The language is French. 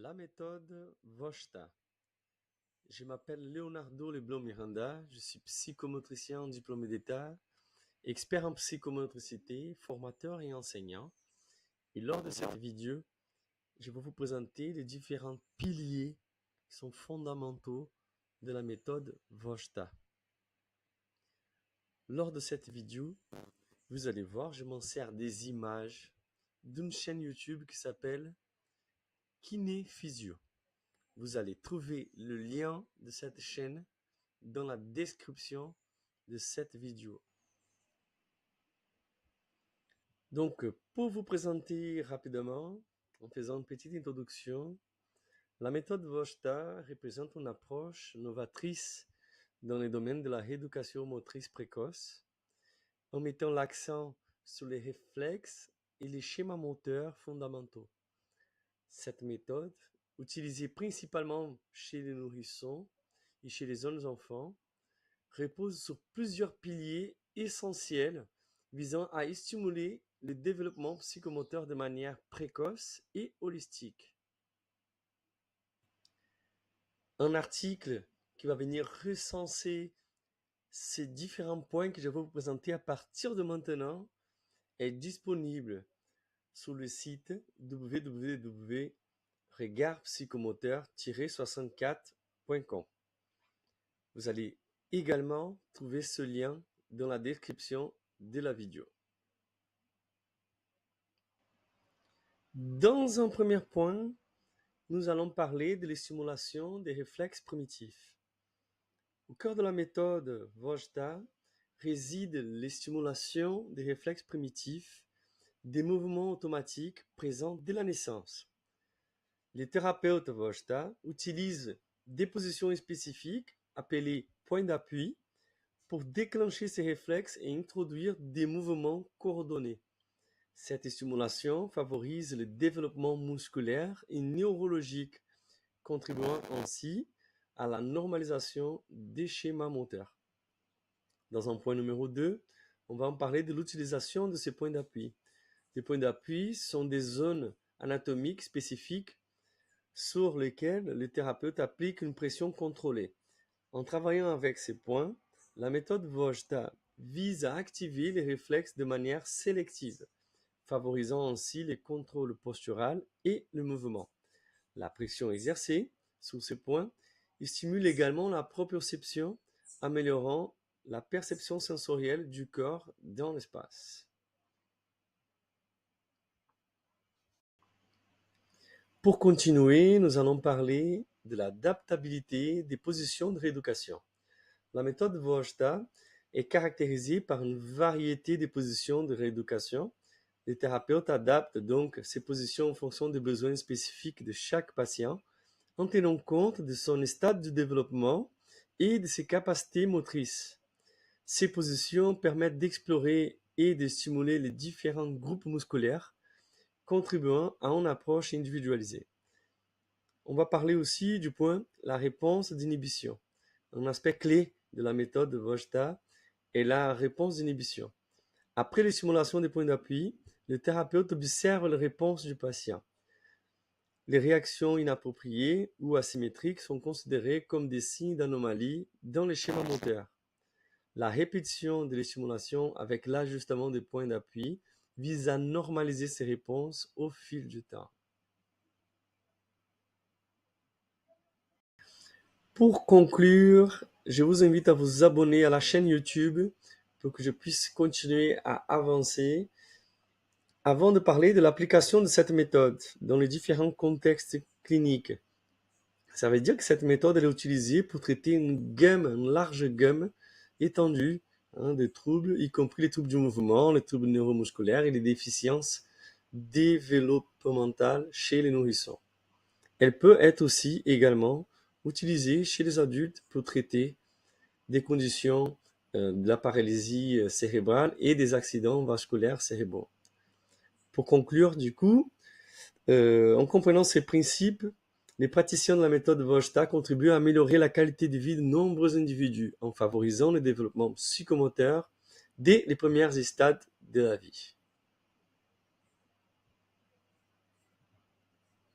La méthode Vojta. Je m'appelle Leonardo Leblond Miranda, je suis psychomotricien diplômé d'État, expert en psychomotricité, formateur et enseignant. Et lors de cette vidéo, je vais vous présenter les différents piliers qui sont fondamentaux de la méthode Vojta. Lors de cette vidéo, vous allez voir, je m'en sers des images d'une chaîne YouTube qui s'appelle Kiné Physio. Vous allez trouver le lien de cette chaîne dans la description de cette vidéo. Donc, pour vous présenter rapidement, en faisant une petite introduction, la méthode Vojta représente une approche novatrice dans le domaine de la rééducation motrice précoce, en mettant l'accent sur les réflexes et les schémas moteurs fondamentaux. Cette méthode, utilisée principalement chez les nourrissons et chez les jeunes enfants, repose sur plusieurs piliers essentiels visant à stimuler le développement psychomoteur de manière précoce et holistique. Un article qui va venir recenser ces différents points que je vais vous présenter à partir de maintenant est disponible sur le site www.regardpsychomoteur-64.com. Vous allez également trouver ce lien dans la description de la vidéo. Dans un premier point, nous allons parler de la stimulation des réflexes primitifs. Au cœur de la méthode Vojta réside la stimulation des réflexes primitifs, des mouvements automatiques présents dès la naissance. Les thérapeutes Vojta utilisent des positions spécifiques appelées points d'appui pour déclencher ces réflexes et introduire des mouvements coordonnés. Cette stimulation favorise le développement musculaire et neurologique, contribuant ainsi à la normalisation des schémas moteurs. Dans un point numéro 2, on va en parler de l'utilisation de ces points d'appui. Les points d'appui sont des zones anatomiques spécifiques sur lesquelles le thérapeute applique une pression contrôlée. En travaillant avec ces points, la méthode Vojta vise à activer les réflexes de manière sélective, favorisant ainsi le contrôle postural et le mouvement. La pression exercée sur ces points stimule également la proprioception, améliorant la perception sensorielle du corps dans l'espace. Pour continuer, nous allons parler de l'adaptabilité des positions de rééducation. La méthode Vojta est caractérisée par une variété de positions de rééducation. Les thérapeutes adaptent donc ces positions en fonction des besoins spécifiques de chaque patient, en tenant compte de son stade de développement et de ses capacités motrices. Ces positions permettent d'explorer et de stimuler les différents groupes musculaires, contribuant à une approche individualisée. On va parler aussi du point la réponse d'inhibition. Un aspect clé de la méthode de Vojta est la réponse d'inhibition. Après les simulations des points d'appui, le thérapeute observe les réponses du patient. Les réactions inappropriées ou asymétriques sont considérées comme des signes d'anomalie dans les schémas moteurs. La répétition de les simulations avec l'ajustement des points d'appui vise à normaliser ces réponses au fil du temps. Pour conclure, je vous invite à vous abonner à la chaîne YouTube pour que je puisse continuer à avancer. Avant de parler de l'application de cette méthode dans les différents contextes cliniques, ça veut dire que cette méthode elle est utilisée pour traiter une large gamme étendue de troubles, y compris les troubles du mouvement, les troubles neuromusculaires et les déficiences développementales chez les nourrissons. Elle peut être aussi également utilisée chez les adultes pour traiter des conditions de la paralysie cérébrale et des accidents vasculaires cérébraux. Pour conclure, du coup, en comprenant ces principes, les praticiens de la méthode Vojta contribuent à améliorer la qualité de vie de nombreux individus en favorisant le développement psychomoteur dès les premiers stades de la vie.